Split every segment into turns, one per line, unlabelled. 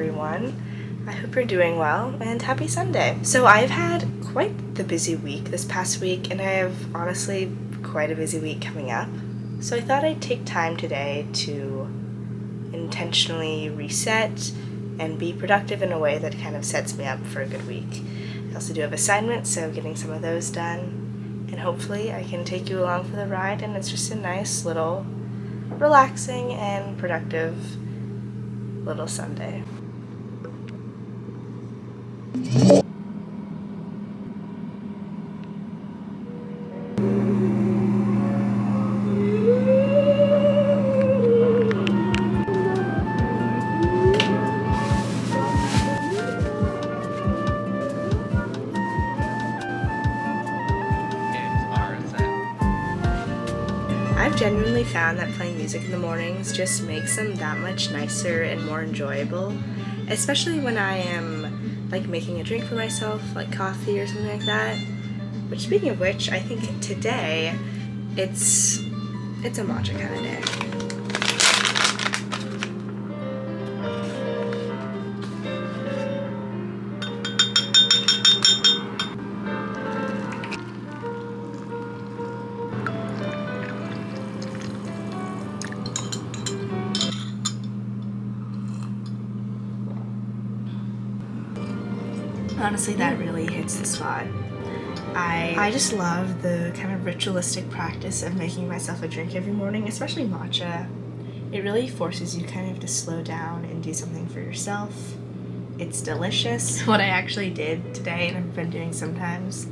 everyone. I hope you're doing well, and happy Sunday. So I've had quite the busy week this past week, and I have honestly quite a busy week coming up. So I thought I'd take time today to intentionally reset and be productive in a way that kind of sets me up for a good week. I also do have assignments, so getting some of those done, and hopefully I can take you along for the ride, and it's just a nice little relaxing and productive little Sunday. I've genuinely found that playing music in the mornings just makes them that much nicer and more enjoyable, especially when I am like making a drink for myself, like coffee or something like that. Which, speaking of which, I think today it's a matcha kind of day. Honestly, that really hits the spot. I just love the kind of ritualistic practice of making myself a drink every morning, especially matcha. It really forces you kind of to slow down and do something for yourself. It's delicious. What I actually did today, and I've been doing sometimes,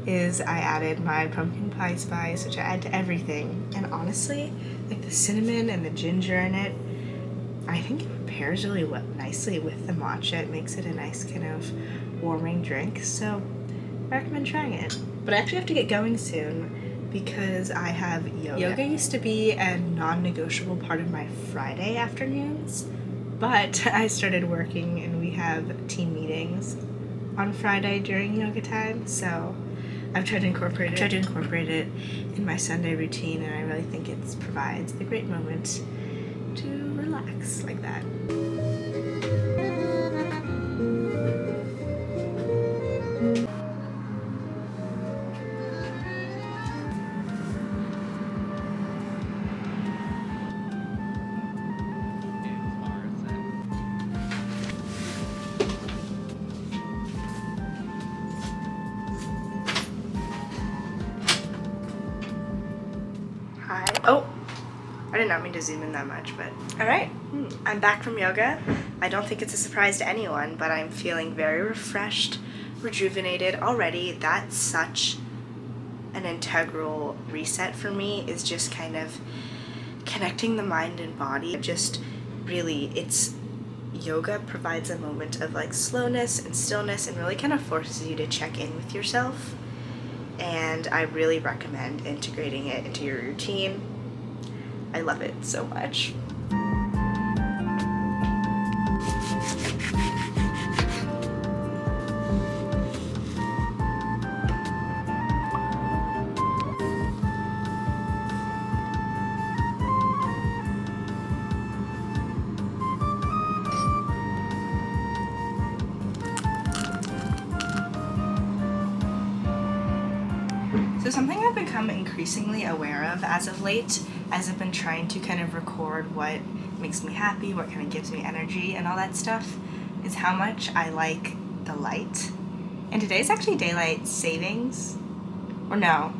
is I added my pumpkin pie spice, which I add to everything. And honestly, like the cinnamon and the ginger in it, I think it pairs really nicely with the matcha. It makes it a nice kind of warming drink, so I recommend trying it. But I actually have to get going soon because I have yoga. Yoga used to be a non-negotiable part of my Friday afternoons, but I started working and we have team meetings on Friday during yoga time, so I've tried to incorporate it in my Sunday routine, and I really think it provides a great moment to relax like that. Hi. Oh, I did not mean to zoom in that much, but alright. I'm back from yoga. I don't think it's a surprise to anyone, but I'm feeling very refreshed, rejuvenated already. That's such an integral reset for me, is just kind of connecting the mind and body. Just really, yoga provides a moment of like slowness and stillness and really kind of forces you to check in with yourself. And I really recommend integrating it into your routine. I love it so much. So something I've become increasingly aware of as of late, as I've been trying to kind of record what makes me happy, what kind of gives me energy and all that stuff, is how much I like the light. And today's actually daylight savings, or no,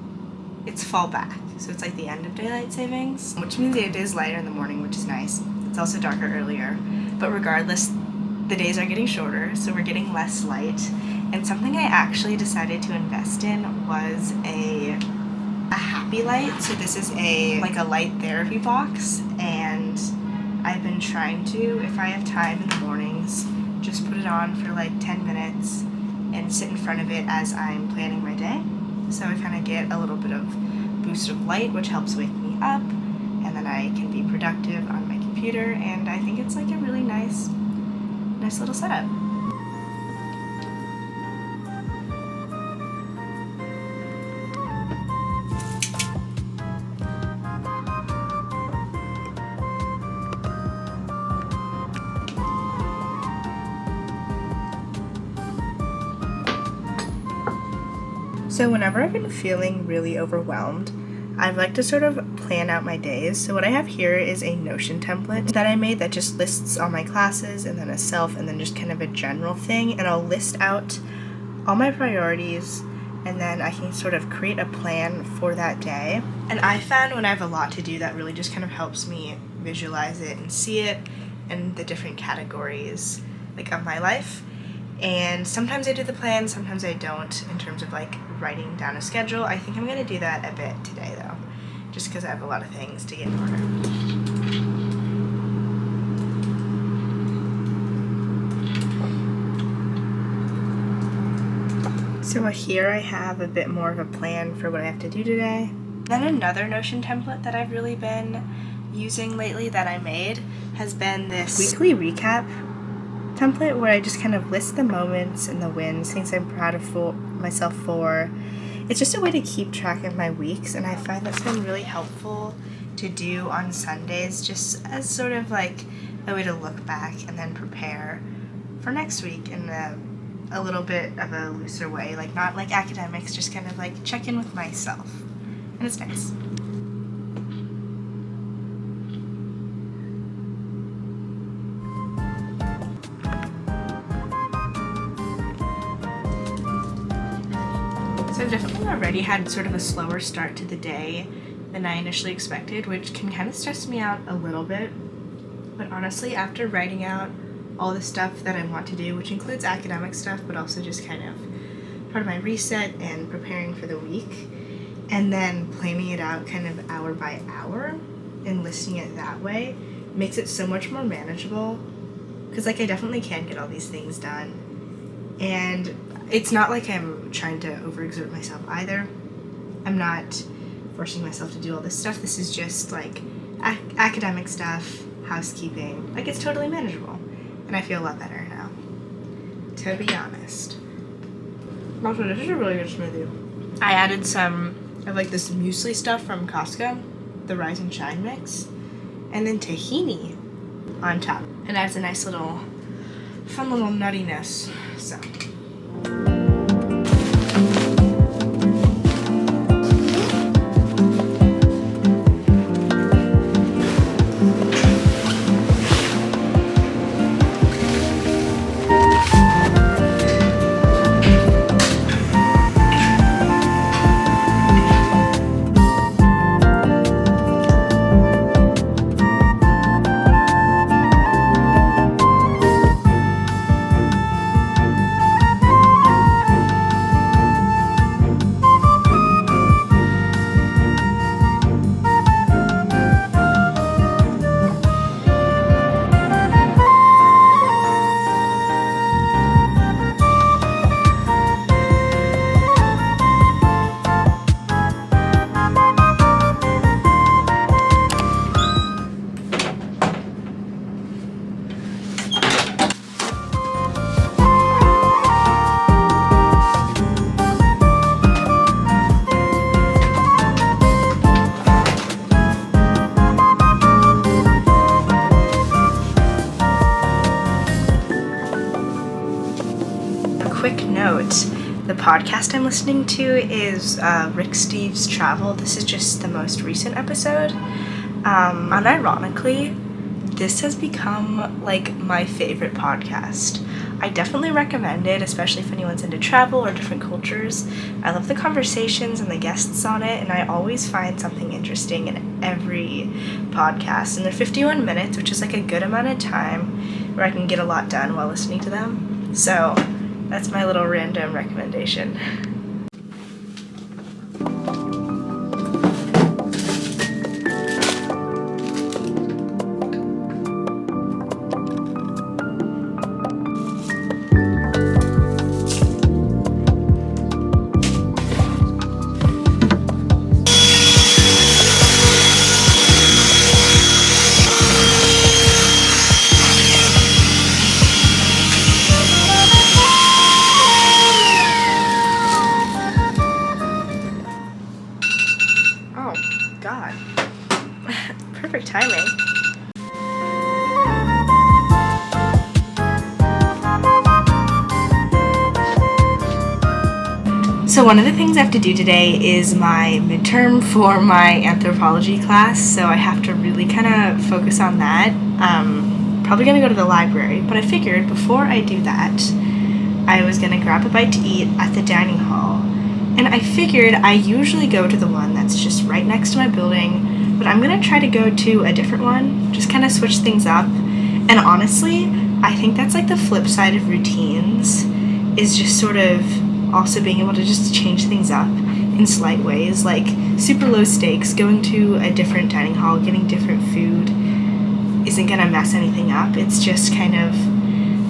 it's fall back. So it's like the end of daylight savings, which means it is lighter in the morning, which is nice. It's also darker earlier, but regardless, the days are getting shorter, so we're getting less light. And something I actually decided to invest in was a happy light. So this is a light therapy box, and I've been trying to, if I have time in the mornings, just put it on for like 10 minutes and sit in front of it as I'm planning my day. So I kind of get a little bit of boost of light, which helps wake me up, and then I can be productive on my computer, and I think it's like a really nice little setup. So whenever I've been feeling really overwhelmed, I'd like to sort of plan out my days. So what I have here is a Notion template that I made that just lists all my classes and then a self and then just kind of a general thing. And I'll list out all my priorities and then I can sort of create a plan for that day. And I found when I have a lot to do, that really just kind of helps me visualize it and see it in the different categories like of my life. And sometimes I do the plan, sometimes I don't, in terms of like writing down a schedule. I think I'm going to do that a bit today though, just because I have a lot of things to get in order. So here I have a bit more of a plan for what I have to do today. Then another Notion template that I've really been using lately that I made has been this weekly recap template where I just kind of list the moments and the wins, things I'm proud of myself for. It's just a way to keep track of my weeks, and I find that's been really helpful to do on Sundays, just as sort of like a way to look back and then prepare for next week in a little bit of a looser way, like not like academics, just kind of like check in with myself, and it's nice. So I've definitely already had sort of a slower start to the day than I initially expected, which can kind of stress me out a little bit. But honestly, after writing out all the stuff that I want to do, which includes academic stuff, but also just kind of part of my reset and preparing for the week, and then planning it out kind of hour by hour and listing it that way, makes it so much more manageable. Because like I definitely can get all these things done. And it's not like I'm trying to overexert myself either. I'm not forcing myself to do all this stuff. This is just like academic stuff, housekeeping. Like it's totally manageable. And I feel a lot better now, to be honest. Also, this is a really good smoothie. I added some of like this muesli stuff from Costco, the Rise and Shine mix, and then tahini on top. And adds a nice little, fun little nuttiness, so. Quick note, the podcast I'm listening to is Rick Steves' Travel. This is just the most recent episode. Unironically, this has become like my favorite podcast. I definitely recommend it, especially if anyone's into travel or different cultures. I love the conversations and the guests on it, and I always find something interesting in every podcast. And they're 51 minutes, which is like a good amount of time where I can get a lot done while listening to them. So that's my little random recommendation. So one of the things I have to do today is my midterm for my anthropology class, so I have to really kind of focus on that. Probably going to go to the library, but I figured before I do that, I was going to grab a bite to eat at the dining hall. And I figured I usually go to the one that's just right next to my building, but I'm going to try to go to a different one, just kind of switch things up. And honestly, I think that's like the flip side of routines, is just sort of also being able to just change things up in slight ways, like super low stakes, going to a different dining hall, getting different food isn't gonna mess anything up. It's just kind of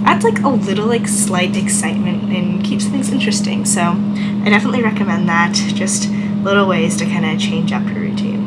adds like a little like slight excitement and keeps things interesting. So I definitely recommend that, just little ways to kind of change up your routine.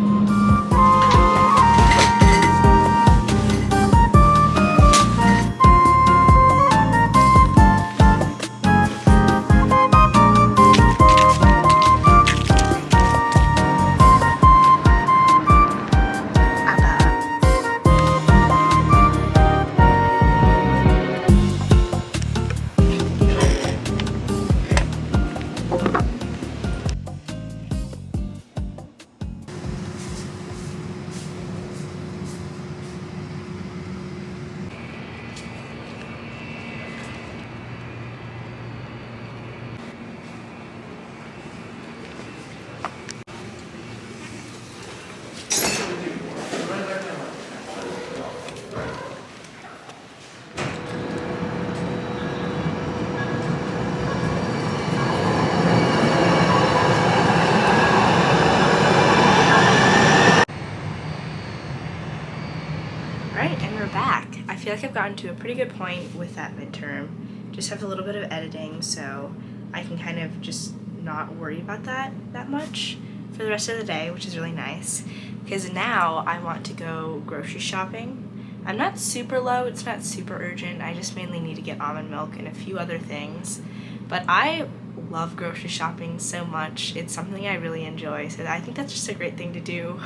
Alright, and we're back. I feel like I've gotten to a pretty good point with that midterm. Just have a little bit of editing, so I can kind of just not worry about that much for the rest of the day, which is really nice. Because now I want to go grocery shopping. I'm not super low, it's not super urgent, I just mainly need to get almond milk and a few other things. But I love grocery shopping so much. It's something I really enjoy, so I think that's just a great thing to do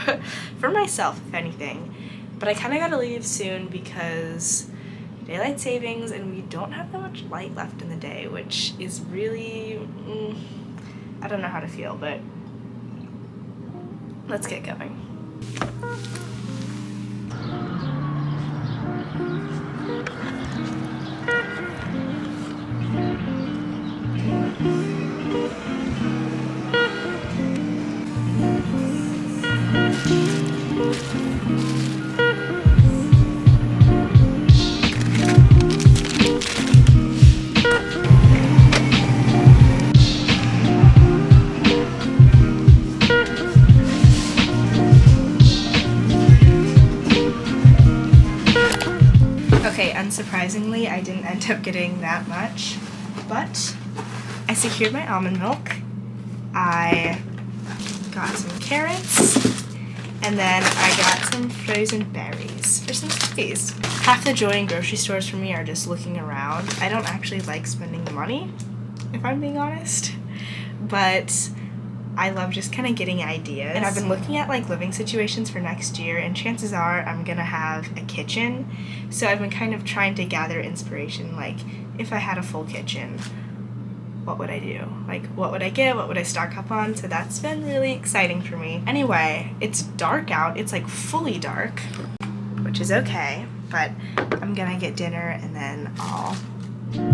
for myself, if anything. But I kind of gotta leave soon because daylight savings and we don't have that much light left in the day, which is really, I don't know how to feel, but let's get going. Okay, unsurprisingly, I didn't end up getting that much, but I secured my almond milk, I got some carrots, and then I got some frozen berries for some smoothies. Half the joy in grocery stores for me are just looking around. I don't actually like spending the money, if I'm being honest, but I love just kind of getting ideas. And I've been looking at like living situations for next year, and chances are I'm gonna have a kitchen. So I've been kind of trying to gather inspiration, like if I had a full kitchen, what would I do? Like what would I get? What would I stock up on? So that's been really exciting for me. Anyway, it's dark out. It's like fully dark, which is okay, but I'm gonna get dinner and then I'll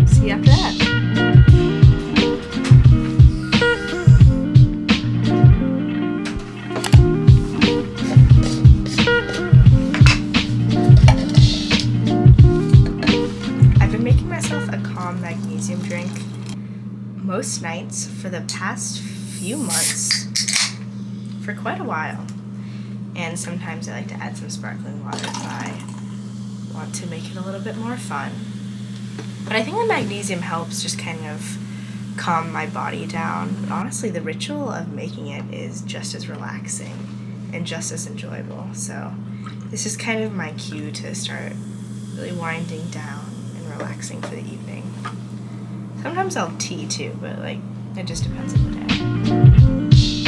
see you after that. Magnesium drink most nights for the past few months, for quite a while, and sometimes I like to add some sparkling water if I want to make it a little bit more fun. But I think the magnesium helps just kind of calm my body down. But honestly, the ritual of making it is just as relaxing and just as enjoyable. So this is kind of my cue to start really winding down and relaxing for the evening. Sometimes I'll tea too, but like it just depends on the day.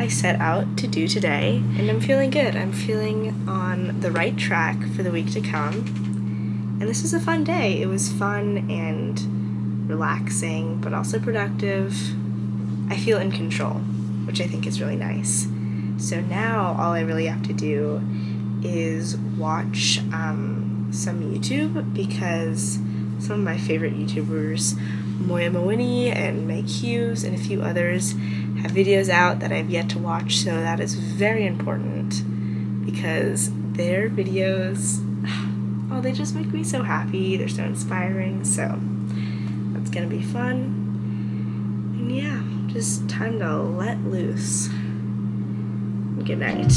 I set out to do today, and I'm feeling good. I'm feeling on the right track for the week to come. And this was a fun day. It was fun and relaxing, but also productive. I feel in control, which I think is really nice. So now all I really have to do is watch some YouTube, because some of my favorite YouTubers, Moya Mawini and Meg Hughes and a few others, have videos out that I've yet to watch, so that is very important because their videos, oh, they just make me so happy. They're so inspiring, so that's gonna be fun. And yeah, just time to let loose. Good night.